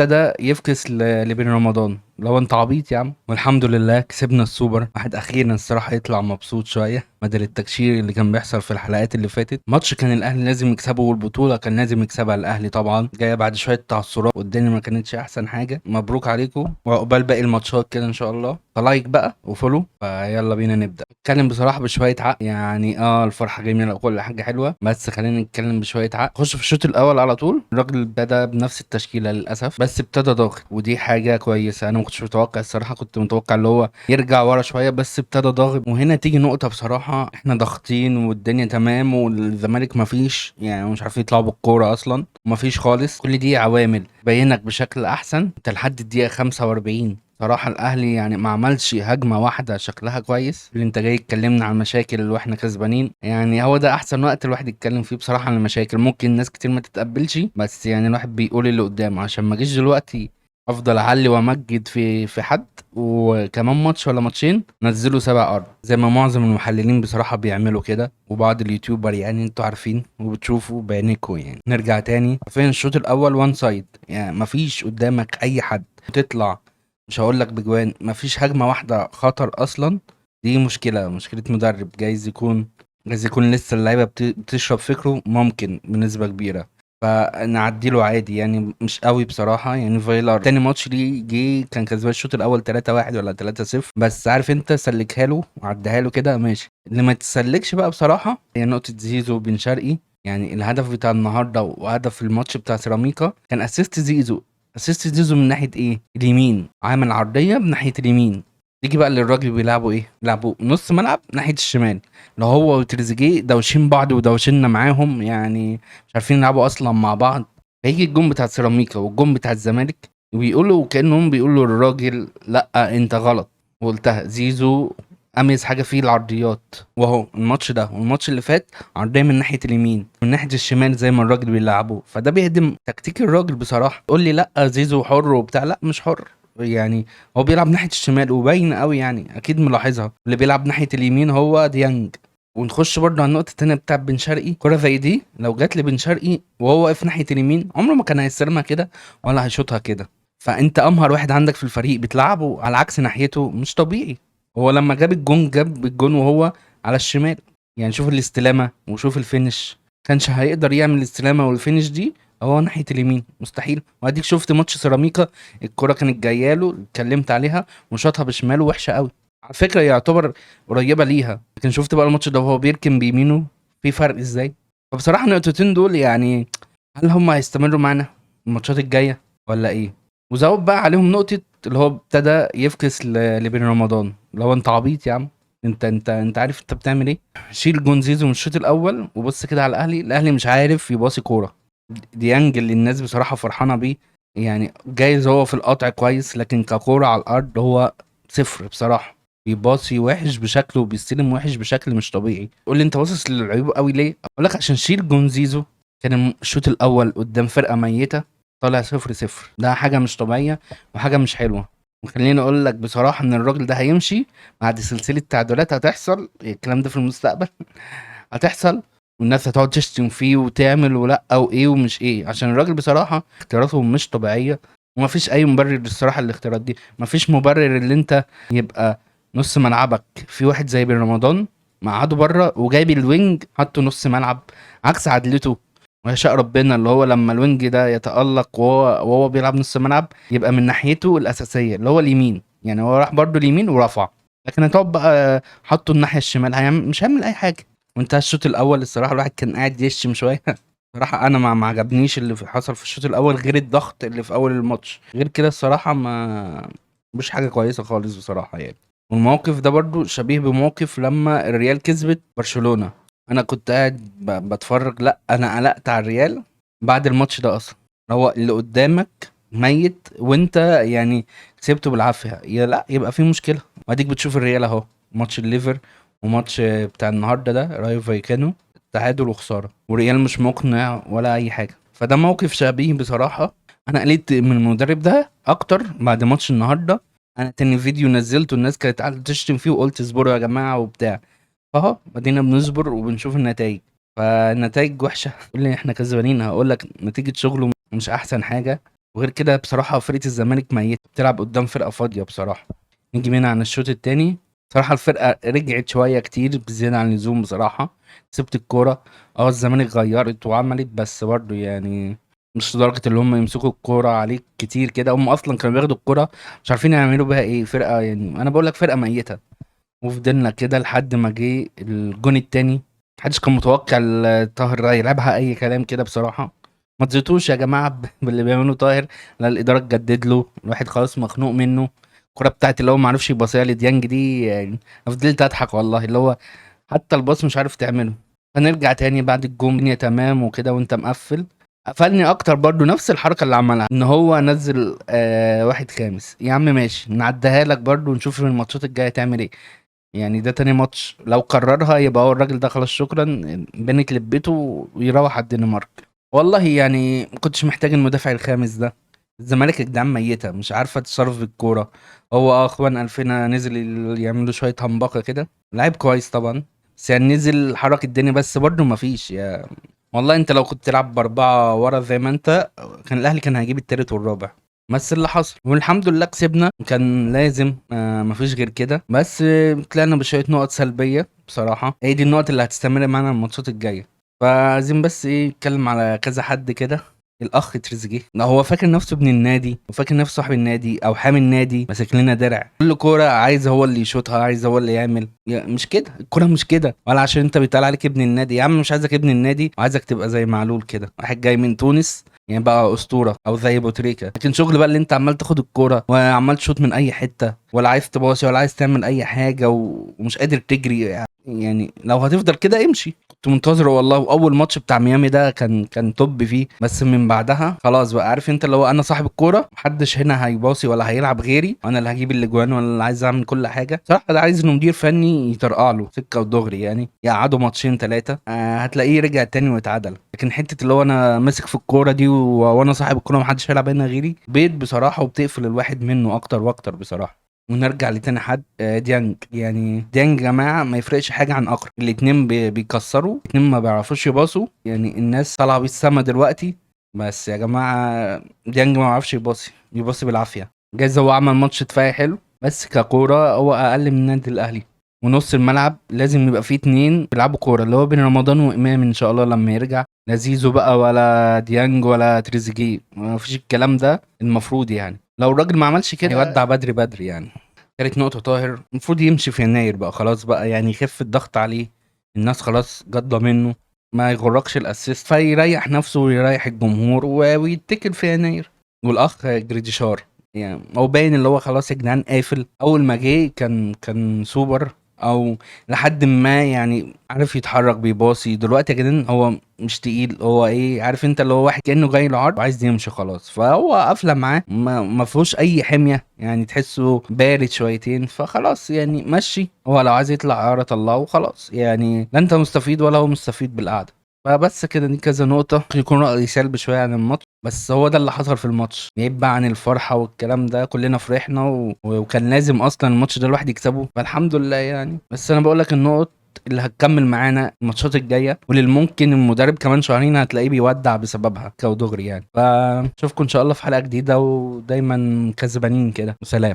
ابتدى يفكس لبين رمضان. لو انت عبيط يا عم، والحمد لله كسبنا السوبر. واحد اخيرا الصراحه يطلع مبسوط شويه بدل التكشير اللي كان بيحصل في الحلقات اللي فاتت. ماتش كان الاهلي لازم يكسبه، والبطوله كان لازم يكسبها الاهلي طبعا، جايه بعد شويه تعثرات والدنيا ما كانتش احسن حاجه. مبروك عليكم وعقبال باقي الماتشات كده ان شاء الله. فلايك بقى وفولو، فيلا بينا نبدا. نتكلم بصراحه بشويه عقل، يعني الفرحه جميله وكل حاجه حلوه، بس خلينا نتكلم بشويه عقل. خش في الشوط الاول على طول. الراجل ابتدى بنفس التشكيله للاسف، بس ابتدى ضاغط ودي حاجه كويسه. انا ما كنتش متوقع الصراحه، كنت متوقع اللي هو يرجع ورا شويه، بس ابتدى ضاغط. وهنا تيجي نقطه بصراحه، احنا ضاغطين والدنيا تمام، والزمالك ما فيش يعني مش عارفين يطلعوا بالكوره اصلا، ما فيش خالص. كل دي عوامل بينك بشكل احسن. انت لحد الدقيقه 45 صراحة الأهلي يعني ما عملش هجمة واحدة شكلها كويس. اللي انت جاي تكلمنا عن المشاكل واحنا كسبانين، يعني هو ده أحسن وقت الواحد يتكلم فيه بصراحة عن المشاكل. ممكن ناس كتير ما تتقبلش، بس يعني الواحد بيقول اللي قدامه عشان ما جيش دلوقتي افضل اعلي وامجد في حد، وكمان ماتش ولا ماتشين نزلوا سبع ارض زي ما معظم المحللين بصراحة بيعملوا كده، وبعض اليوتيوبر يعني انتوا عارفين وبتشوفوا بعينيكوا. يعني نرجع تاني، فين الشوط الاول وان سايد، يعني مفيش قدامك اي حد تطلع. مش هقول لك بجوان، مفيش هجمة واحدة خطر أصلا. دي مشكلة مدرب. جايز يكون لسه اللعيبة بتشرب فكره، ممكن بنسبة كبيرة. فنعديله عادي يعني، مش قوي بصراحة. يعني فايلر تاني ماتش ليه جه كان كسبان الشوط الأول 3-1 ولا 3-0، بس عارف انت سلكها له وعديها له كده ماشي. اللي ما تسلكش بقى بصراحة هي نقطة زيزو بن شرقي. يعني الهدف بتاع النهارده وهدف الماتش بتاع سيراميكا كان اسيست زيزو. اسيست زيزو من ناحيه ايه؟ اليمين، عامل عرضيه بناحيه اليمين. تيجي بقى للراجل بيلعبوا ايه؟ بيلعبوا نص ملعب ناحيه الشمال، لو هو وتريزيجيه دوشين بعض ودوشنا معاهم، يعني مش عارفين يلعبوا اصلا مع بعض. هيجي الجون بتاع سيراميكا والجون بتاع الزمالك وبيقولوا كانهم بيقولوا للراجل لا انت غلط. وقلتها زيزو اميز حاجه فيه العرضيات، وهو الماتش ده والماتش اللي فات عرضيه من ناحيه اليمين من ناحيه الشمال زي ما الراجل بيلعبه. فده بيهدم تكتيك الراجل بصراحه. تقول لي لا زيزو حر وبتاع، لا مش حر. يعني هو بيلعب ناحيه الشمال وباين قوي، يعني اكيد ملاحظها. اللي بيلعب ناحيه اليمين هو ديانج. ونخش برضه على النقطه التانيه بتاع بن شرقي. كره زي دي لو جات لبن شرقي وهو واقف ناحيه اليمين عمره ما كان هيستلمها كده ولا هيشوطها كده. فانت امهر واحد عندك في الفريق بتلعبه على عكس ناحيته، مش طبيعي. هو لما جاب الجون وهو على الشمال. يعني شوف الاستلامة وشوف الفينش، كانش هيقدر يعمل الاستلامة والفينش دي هو ناحية اليمين، مستحيل. واديك شفت ماتش سيراميكا، الكرة كانت جايه له اتكلمت عليها وشاطها بشماله وحشة قوي. على فكرة يعتبر قريبة ليها، لكن شفت بقى الماتش ده وهو بيركن بيمينه في فرق ازاي. فبصراحة النقطتين دول يعني، هل هم هيستمروا معانا الماتشات الجاية ولا ايه؟ وزود بقى عليهم نقطة اللي هو ابتدى يفكس لبين رمضان. اللي هو انت عبيط يا عم، انت عارف انت بتعمل ايه. شيل جون زيزو من الشوط الاول وبص كده على الاهلي مش عارف يباصي كوره. ديانج اللي الناس بصراحه فرحانه بيه، يعني جايز هو في القطع كويس، لكن ككوره على الارض هو صفر بصراحه. بيباصي وحش بشكل وبيستلم وحش بشكل مش طبيعي. قول لي انت باصص للعيوب قوي ليه؟ اقول لك عشان شيل جون زيزو كان الشوط الاول قدام فرقه ميته طالع 0-0. ده حاجه مش طبيعيه وحاجه مش حلوه. وخليني اقول لك بصراحه ان الراجل ده هيمشي بعد سلسله تعادلات هتحصل. الكلام ده في المستقبل هتحصل، والناس هتقعد تشتم فيه وتعمل ولا وايه ومش ايه، عشان الراجل بصراحه اختياراته مش طبيعيه. ومفيش اي مبرر الصراحه للاختيارات دي. مفيش مبرر اللي انت يبقى نص ملعبك في واحد زي بن رمضان مقعده بره، وجايب الوينج حطه نص ملعب عكس عدلته ويشاء ربنا. اللي هو لما الوينج ده يتألق وهو بيلعب نص ملعب يبقى من ناحيته الأساسية اللي هو اليمين. يعني هو راح برضه اليمين ورفع، لكن هتقعد بقى حطه الناحية الشمال مش هيعمل أي حاجة. وانتهى الشوط الأول الصراحة الواحد كان قاعد يشتم شوية. صراحة أنا ما عجبنيش اللي حصل في الشوط الأول غير الضغط اللي في أول الماتش. غير كده الصراحة ما مش حاجة كويسة خالص بصراحة يعني. والموقف ده برضه شبيه بموقف لما الريال كسبت برشلونة. انا كنت قاعد بتفرج، لا انا قلقت على الريال بعد الماتش ده اصلا. هو اللي قدامك ميت وانت يعني كسبته بالعافيه، يا لا يبقى في مشكله. واديك بتشوف الريال اهو، ماتش الليفر وماتش بتاع النهارده ده رايو فايكانو، تعادل وخساره وريال مش مقنع ولا اي حاجه. فده موقف شبيه بصراحه. انا قلت من المدرب ده اكتر بعد ماتش النهارده. انا تاني فيديو نزلته الناس كانت قاعده تشتم فيه وقلت اصبروا يا جماعه وبتاع. ادينا بنصبر وبنشوف النتايج. فالنتايج وحشه. تقول لي احنا كسبانين، هقول لك نتيجه شغله مش احسن حاجه. وغير كده بصراحة فرقة الزمالك ميتة، بتلعب قدام فرقة فاضية بصراحة. نيجي من عن الشوط التاني، بصراحة الفرقة رجعت شوية كتير بزيادة عن اللزوم بصراحة. كسبت الكورة، الزمالك غيرت وعملت، بس برضه يعني مش لدرجة اللي هم يمسكوا الكورة عليك كتير كده. هم أصلا كانوا بياخدوا الكورة مش عارفين يعملوا بيها ايه. فرقة يعني أنا بقول لك فرقة ميتة. وفضلنا كده لحد ما جه الجون التاني. محدش كان متوقع طاهر يلعبها اي كلام كده بصراحة. ما تزيتوش يا جماعة باللي بيعملوه طاهر. لا، الإدارة تجدد له، الواحد خلاص مخنوق منه. الكرة بتاعت اللي هو ما عرفش يباصيها لديانج دي يعني. أنا فضلت اضحك والله، اللي هو حتى الباص مش عارف تعمله. هنرجع تاني بعد الجون، الدنيا تمام وكده وانت مقفل. قفلني اكتر برضو نفس الحركة اللي عملها، ان هو نزل واحد خامس. يا عم ماشي، نعديها لك برضو ونشوف الماتشات الجاية تعمل ايه. يعني ده تاني ماتش، لو كررها يبقى هو الراجل ده خلاص شكرا، بنت لبته ويروح على الدنمارك. والله يعني ما كنتش محتاج المدافع الخامس ده. الزمالك يا جدعان ميتة، مش عارفة تتصرف بالكورة. هو اخوان الفينا نزل يعملوا شوية همبكة كده. لعيب كويس طبعا، بس يعني نزل حرك الدنيا بس برضه مفيش يا. والله انت لو كنت تلعب باربعة ورا زي ما انت، كان الاهلي كان هيجيب التالت والرابع. بس اللي حصل والحمد لله كسبنا، كان لازم مفيش غير كده. بس طلعنا بشوية نقط سلبية بصراحة، هي دي النقط اللي هتستمر معانا الماتشات الجاية. فعايزين بس ايه نتكلم على كذا حد كده. الاخ تريزيجيه، لا هو فاكر نفسه ابن النادي وفاكر نفسه صاحب النادي او حامي النادي، ماسك لنا درع كل كوره عايز هو اللي يشوطها، عايز هو اللي يعمل. مش كده الكوره، مش كده. ولا عشان انت بيتقال عليك ابن النادي يا عم، مش عايزك ابن النادي، وعايزك تبقى زي معلول كده، واحد جاي من تونس يعني بقى اسطوره، او زي بوتريكا. لكن شغل بقى اللي انت عمال تاخد الكوره وعمال تشوط من اي حته، ولا عايز تباصي ولا عايز تعمل اي حاجه ومش قادر تجري. يعني لو هتفضل كده امشي. كنت منتظره والله، واول ماتش بتاع ميامي ده كان توب فيه. بس من بعدها خلاص بقى، عارف انت اللي هو انا صاحب الكوره، محدش هنا هيباصي ولا هيلعب غيري، وانا اللي هجيب الاجوان وانا اللي عايز اعمل كل حاجه. صراحه ده عايز انه مدير فني يطرقع له سكه ودغري، يعني يقعدوا ماتشين ثلاثه هتلاقيه رجع تاني واتعدل. لكن حته اللي هو انا ماسك في الكوره دي وانا صاحب الكوره محدش هيلعب هنا غيري، بيت بصراحه، وبتقفل الواحد منه اكتر واكتر بصراحه. ونرجع لتاني حد ديانج. يعني ديانج يا جماعه ما يفرقش حاجه عن اقرب، الاتنين بيكسروا، الاتنين ما بيعرفوش يباصوا. يعني الناس طالعه بالسما دلوقتي. بس يا جماعه ديانج ما بيعرفش بيباصي بالعافيه. جايز هو عمل ماتش دفاعي حلو، بس ككوره هو اقل من النادي الاهلي. ونص الملعب لازم يبقى فيه اتنين بيلعبوا كوره، اللي هو بين رمضان وامام ان شاء الله لما يرجع. لا زيزو بقى ولا ديانج ولا تريزيجيه، ما فيش الكلام ده المفروض. يعني لو الراجل ما عملش كده هيودع بدري بدري يعني. تالت نقطة طاهر المفروض يمشي في يناير بقى، خلاص بقى يعني يخف الضغط عليه. الناس خلاص جاضة منه. ما يغركش الاسيست، فيريح نفسه ويريح الجمهور ويتكل في يناير. والاخ جريديشار، يعني هو باين اللي هو خلاص يا جدعان قافل. اول ما جه كان سوبر، او لحد ما يعني عارف يتحرك بيباصي. دلوقتي يا جدعان هو مش تقيل، هو ايه عارف انت اللي هو واحد كانه جاي له عرض وعايز يمشي خلاص. فهو قافله معاه، ما فيهوش اي حميه، يعني تحسه بارد شويتين. فخلاص يعني مشي، هو لو عايز يطلع اعاره طلعه وخلاص. يعني لا انت مستفيد ولا هو مستفيد بالقعده. فبس كده، دي كذا نقطة ممكن يكون رأي سلبي شوية عن الماتش، بس هو ده اللي حصل في الماتش. بعيد بقى عن الفرحة والكلام ده، كلنا فرحنا وكان لازم أصلا الماتش ده الواحد يكسبه، فالحمد لله يعني. بس أنا بقول لك النقط اللي هتكمل معانا الماتشات الجاية، واللي ممكن المدرب كمان شهرين هتلاقيه بيودع بسببها كودغري يعني. فاشوفكم إن شاء الله في حلقة جديدة، ودايما كسبانين كده، وسلام.